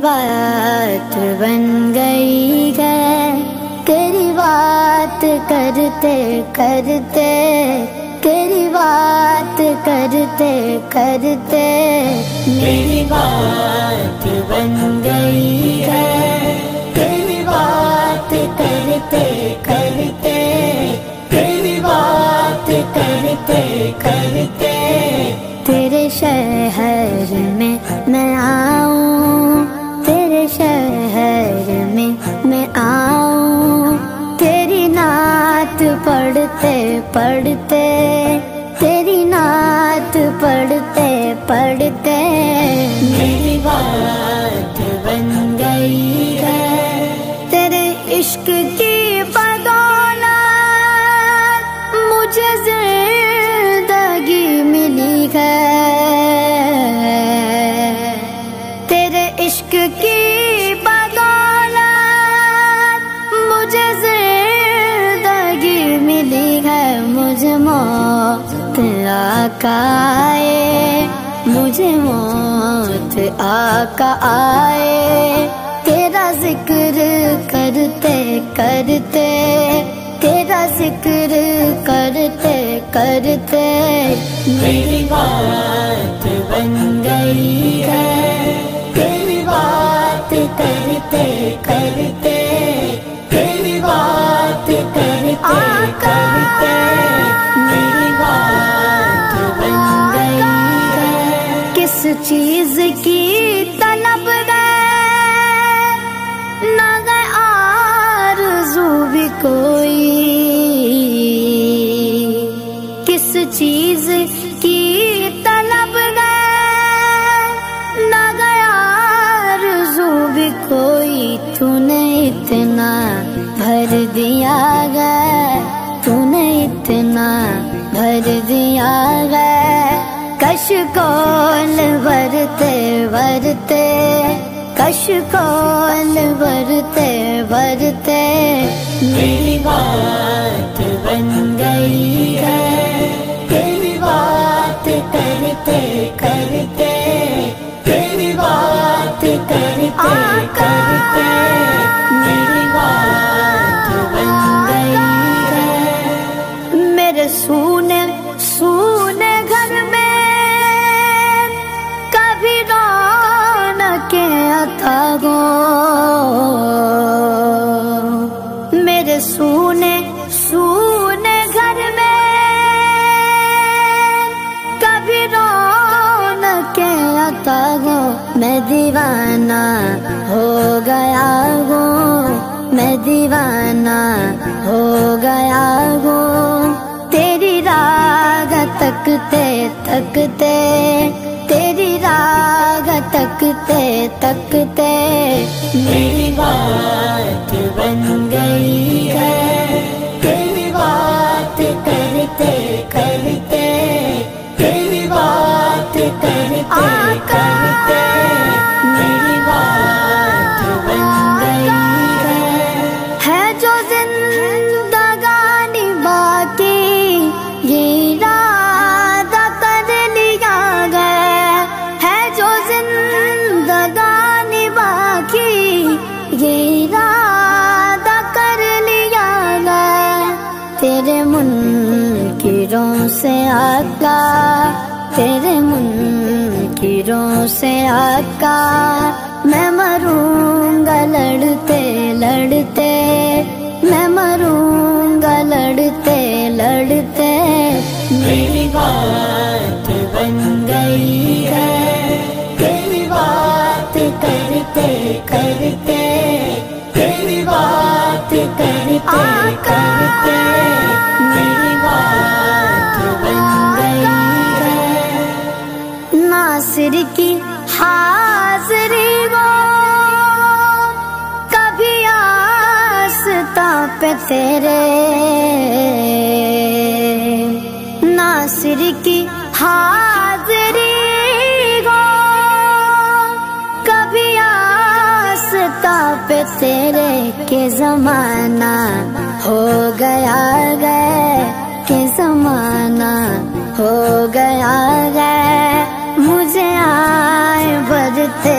بات بن گئی ہے، تیری بات کرتے کرتے، تیری بات کرتے کرتے میری بات بن گئی ہے، تیری بات کرتے کرتے، تیری بات کرتے کرتے تیرے شہر میں میں آؤں، تیرے شہر میں آؤں، تیری نعت پڑھتے پڑھتے، تیری نعت پڑھتے پڑھتے میری بات بن گئی ہے، تیرے عشق کی بدولت مجھے زندگی ملی ہے، تیرے عشق کی بدولت مجھے زندگی ملی ہے، مجھے موت آقا آئے، مجھے موت آقا آئے، تیرا ذکر کرتے کرتے، تیرا ذکر کرتے کرتے میری بات بن گئی ہے، تیری بات کرتے کرتے، تیری بات کرتے کرتے میری بات بن گئی ہے، کس چیز کی طلب گئے نہ گئے آرزو بھی کوئی، کس چیز کی طلب گئے نہ گیا آرزو بھی کوئی، تو نے اتنا بھر دیا گیا، تو نے اتنا بھر دیا گیا، کش کول ورتے ورتے، کش کول ورتے ورتے میری بات بن گئی ہے، تیری بات کرتے کرتے، تیری بات کرتے کرتے میری بات بن گئی ہے، میرے سونے سونے گھر میں کبھی رونقیں عطا ہو، میرے سونے سونے گھر میں کبھی رونقیں عطا ہو، میں دیوانہ ہو گیا ہوں، میں دیوانہ ہو گیا ہوں، تیری راگ تکتے تکتے، تیری راگ تکتے تکتے میری بات بن گئی ہے، تیری بات کرتے کرتے، تیری بات کرتے کرتے میری بات بن گئی ہے جو زندگانی باقی یہ ارادہ کر لیا گیا، ہے جو زندگانی باقی یہ ارادہ کر لیا گیا، تیرے منکروں سے آقا، تیرے منکروں سے آقا میں مروں گا لڑتے لڑتے، میں مروں گا لڑتے لڑتے میری بات بن گئی ہے، تیری بات کرتے کرتے، تیری بات کرتے کرتے میری بات بن گئی ہے، ناصر کی حاضری وہ کبھی آستاں پہ تیرے، ناصر کی حاضری وہ کبھی آستاں پہ تیرے، کہ زمانہ ہو گیا گئے، کہ زمانہ ہو گیا گئے، مجھے آئے بھرتے